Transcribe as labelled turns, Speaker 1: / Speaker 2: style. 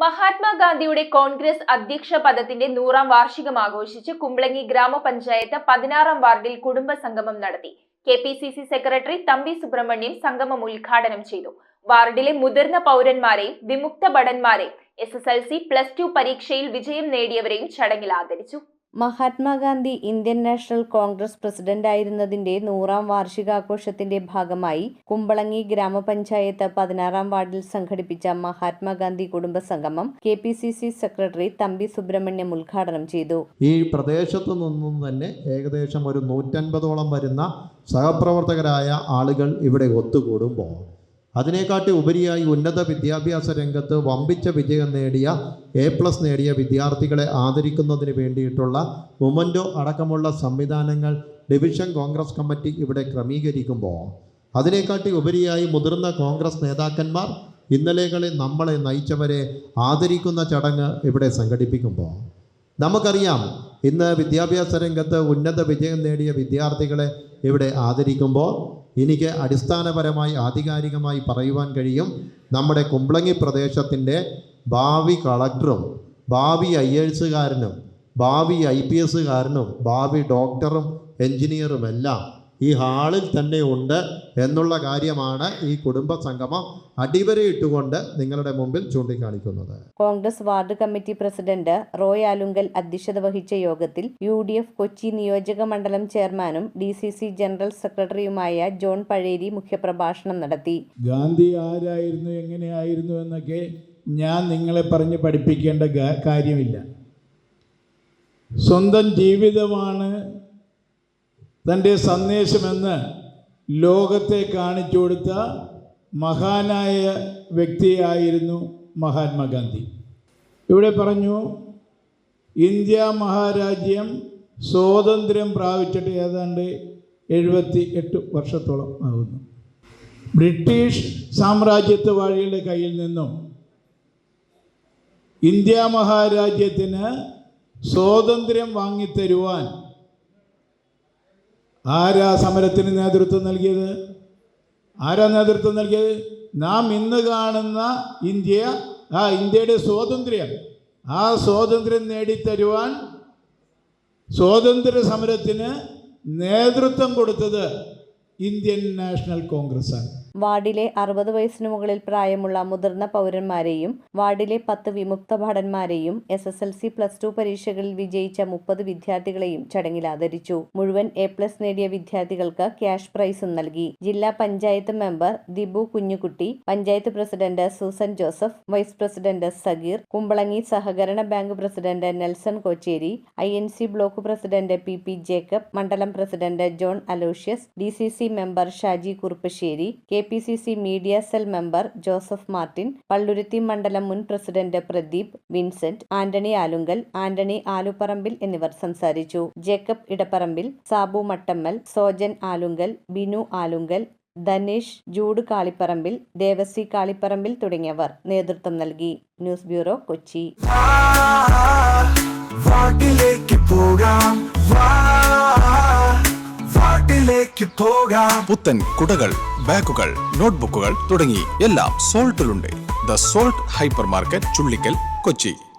Speaker 1: മഹാത്മാഗാന്ധിയുടെ കോൺഗ്രസ് അധ്യക്ഷ പദത്തിന്റെ 100ാം വാർഷികം ആഘോഷിച്ച് കുമ്പളങ്ങി ഗ്രാമപഞ്ചായത്ത് 16ാം വാർഡിൽ കുടുംബ സംഗമം നടത്തി. കെപിസിസി സെക്രട്ടറി തമ്പി സുബ്രഹ്മണ്യം സംഗമം ഉദ്ഘാടനം ചെയ്തു. വാർഡിലെ മുതിർന്ന പൗരന്മാരെയും വിമുക്ത ഭടന്മാരെയും SSLC +2 പരീക്ഷയിൽ വിജയം നേടിയവരെയും ചടങ്ങിൽ ആദരിച്ചു.
Speaker 2: മഹാത്മാഗാന്ധി ഇന്ത്യൻ നാഷണൽ കോൺഗ്രസ് പ്രസിഡന്റായിരുന്നതിന്റെ 100ാം വാർഷികാഘോഷത്തിന്റെ ഭാഗമായി കുമ്പളങ്ങി ഗ്രാമപഞ്ചായത്ത് 16ാം വാർഡിൽ സംഘടിപ്പിച്ച മഹാത്മാഗാന്ധി കുടുംബസംഗമം കെപിസിസി സെക്രട്ടറി തമ്പി സുബ്രഹ്മണ്യം ഉദ്ഘാടനം ചെയ്തു.
Speaker 3: ഈ പ്രദേശത്തു നിന്നും തന്നെ ഏകദേശം ഒരു 150ഓളം വരുന്ന സഹപ്രവർത്തകരായ ആളുകൾ ഇവിടെ ഒത്തുകൂടുമ്പോൾ അതിനെക്കാട്ടി ഉപരിയായി ഉന്നത വിദ്യാഭ്യാസ രംഗത്ത് വമ്പിച്ച വിജയം നേടിയ A+ നേടിയ വിദ്യാർത്ഥികളെ ആദരിക്കുന്നതിന് വേണ്ടിയിട്ടുള്ള മൊമൻറ്റോ അടക്കമുള്ള സംവിധാനങ്ങൾ ഡിവിഷൻ കോൺഗ്രസ് കമ്മിറ്റി ഇവിടെ ക്രമീകരിക്കുമ്പോൾ അതിനെക്കാട്ടി ഉപരിയായി മുതിർന്ന കോൺഗ്രസ് നേതാക്കന്മാർ ഇന്നലെകളിൽ നമ്മളെ നയിച്ചവരെ ആദരിക്കുന്ന ചടങ്ങ് ഇവിടെ സംഘടിപ്പിക്കുമ്പോൾ നമുക്കറിയാം, ഇന്ന് വിദ്യാഭ്യാസ രംഗത്ത് ഉന്നത വിജയം നേടിയ വിദ്യാർത്ഥികളെ ഇവിടെ ആദരിക്കുമ്പോൾ എനിക്ക് അടിസ്ഥാനപരമായി ആധികാരികമായി പറയുവാൻ കഴിയും, നമ്മുടെ കുമ്പളങ്ങി പ്രദേശത്തിൻ്റെ ഭാവി കളക്ടറും ഭാവി IAS-കാരനും ഭാവി IPS-കാരനും ഭാവി ഡോക്ടറും എൻജിനീയറുമെല്ലാം ഈ ഹാളിൽ തന്നെ ഉണ്ട് എന്നുള്ള കാര്യമാണ് ഈ കുടുംബ സംഗമം അടിവരയിട്ടുകൊണ്ട് നിങ്ങളുടെ മുമ്പിൽ ചൂണ്ടിക്കാണിക്കുന്നത്.
Speaker 2: Congress ward committee president Roy Alunkal അധ്യക്ഷത വഹിച്ച യോഗത്തിൽ UDF കൊച്ചി നിയോജക മണ്ഡലം ചെയർമാനും DCC ജനറൽ സെക്രട്ടറിയുമായ ജോൺ പഴേരി മുഖ്യപ്രഭാഷണം നടത്തി.
Speaker 4: ഗാന്ധി ആരായിരുന്നു, എങ്ങനെയായിരുന്നു എന്നൊക്കെ ഞാൻ നിങ്ങളെ പറഞ്ഞ് പഠിപ്പിക്കേണ്ട കാര്യമില്ല. സ്വന്തം ജീവിതമാണ് തൻ്റെ സന്ദേശമെന്ന് ലോകത്തെ കാണിച്ചു കൊടുത്ത മഹാനായ വ്യക്തിയായിരുന്നു മഹാത്മാഗാന്ധി. ഇവിടെ പറഞ്ഞു, ഇന്ത്യ മഹാരാജ്യം സ്വാതന്ത്ര്യം പ്രാപിച്ചിട്ട് ഏതാണ്ട് 78 വർഷത്തോളം ആകുന്നു. ബ്രിട്ടീഷ് സാമ്രാജ്യത്വവാദികളുടെ കയ്യിൽ നിന്നും ഇന്ത്യ മഹാരാജ്യത്തിന് സ്വാതന്ത്ര്യം വാങ്ങിത്തരുവാൻ ആരാ സമരത്തിന് നേതൃത്വം നൽകിയത്? നാം ഇന്ന് കാണുന്ന ഇന്ത്യ, ഇന്ത്യയുടെ സ്വാതന്ത്ര്യം, ആ സ്വാതന്ത്ര്യം നേടിത്തരുവാൻ സ്വാതന്ത്ര്യ സമരത്തിന് നേതൃത്വം കൊടുത്തത് ഇന്ത്യൻ നാഷണൽ കോൺഗ്രസ് ആണ്.
Speaker 2: വാർഡിലെ 60 വയസ്സിന് മുകളിൽ പ്രായമുള്ള മുതിർന്ന പൗരന്മാരെയും വാർഡിലെ 10 വിമുക്ത ഭടന്മാരെയും SSLC +2 പരീക്ഷകളിൽ വിജയിച്ച 30 വിദ്യാർത്ഥികളെയും ചടങ്ങിൽ ആദരിച്ചു. മുഴുവൻ A+ നേടിയ വിദ്യാർത്ഥികൾക്ക് ക്യാഷ് പ്രൈസും നൽകി. ജില്ലാ panchayat member Dibu Kunjukutty, panchayat president Susan Joseph, vice president Sageer, Kumbalangi സഹകരണ bank president Nelson Kochery, INC block president PP Jacob, മണ്ഡലം president John Aloysius, DCC member Shaji Kuruppassery, KPCC media cell member Joseph Martin, Palluruthy മണ്ഡലം മുൻ president Pradeep, Vincent, Antony Alungal, Antony Aluparambil എന്നിവർ സംസാരിച്ചു. ജേക്കബ് ഇടപ്പറമ്പിൽ, സാബു മട്ടമ്മൽ, സോജൻ ആലുങ്കൽ, ബിനു ആലുങ്കൽ, ധനേഷ്, ജൂഡ് കാളിപ്പറമ്പിൽ, ദേവസി കാളിപ്പറമ്പിൽ തുടങ്ങിയവർ നേതൃത്വം നൽകി. News bureau, Kochi.
Speaker 5: പുത്തൻ കുടകൾ, ബാഗുകൾ, നോട്ട്ബുക്കുകൾ തുടങ്ങി എല്ലാം സോൾട്ടിലുണ്ട്. The Salt hyper market, Chullikkal, Kochi.